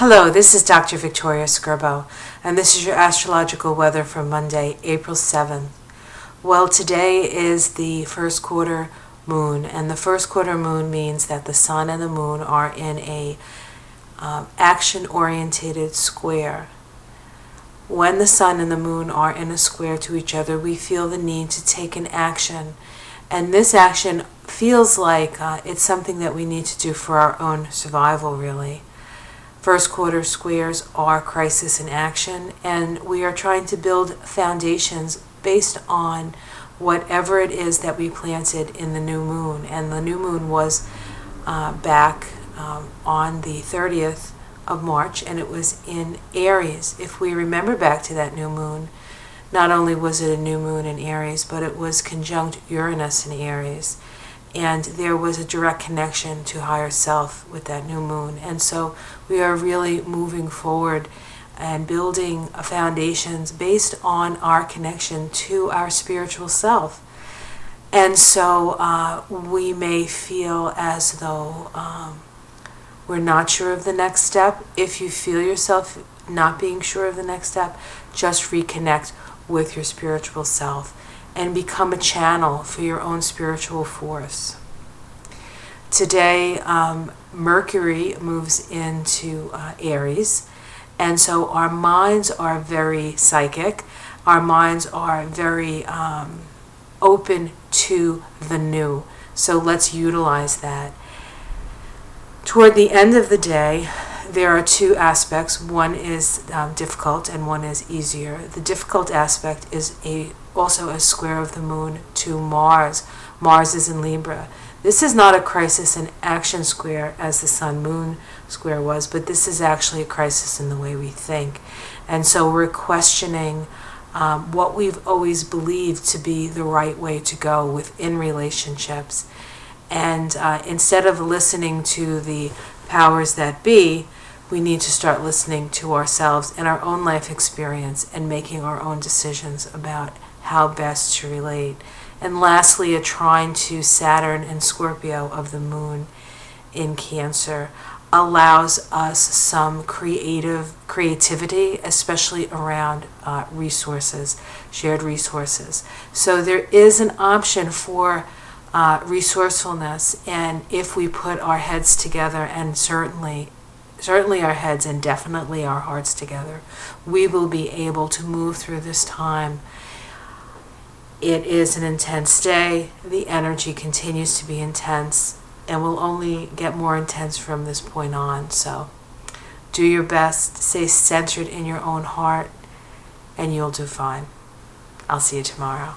Hello, this is Dr. Victoria Skirbo, and this is your astrological weather for Monday, April 7th. Well, today is the first quarter moon, and the first quarter moon means that the sun and the moon are in a action-orientated square. When the sun and the moon are in a square to each other, we feel the need to take an action, and this action feels like it's something that we need to do for our own survival, really. First quarter squares are crisis in action, and we are trying to build foundations based on whatever it is that we planted in the new moon. And the new moon was back on the 30th of March, and it was in Aries. If we remember back to that new moon, not only was it a new moon in Aries, but it was conjunct Uranus in Aries. And there was a direct connection to higher self with that new moon. And so we are really moving forward and building foundations based on our connection to our spiritual self. And so we may feel as though we're not sure of the next step. If you feel yourself not being sure of the next step, just reconnect with your spiritual self and become a channel for your own spiritual force. Today, Mercury moves into Aries, and so our minds are very psychic. Our minds are very open to the new. So let's utilize that. Toward the end of the day, there are two aspects. One is difficult and one is easier. The difficult aspect is also a square of the moon to Mars. Mars is in Libra. This is not a crisis in action square as the sun-moon square was, but this is actually a crisis in the way we think. And so we're questioning what we've always believed to be the right way to go within relationships. And instead of listening to the powers that be, we need to start listening to ourselves and our own life experience and making our own decisions about how best to relate. And lastly, a trine to Saturn and Scorpio of the moon in Cancer allows us some creativity, especially around resources, shared resources. So there is an option for resourcefulness, and if we put our heads together, and certainly our heads and definitely our hearts together, we will be able to move through this time. It is an intense day. The energy continues to be intense and will only get more intense from this point on. So do your best, stay centered in your own heart, and you'll do fine. I'll see you tomorrow.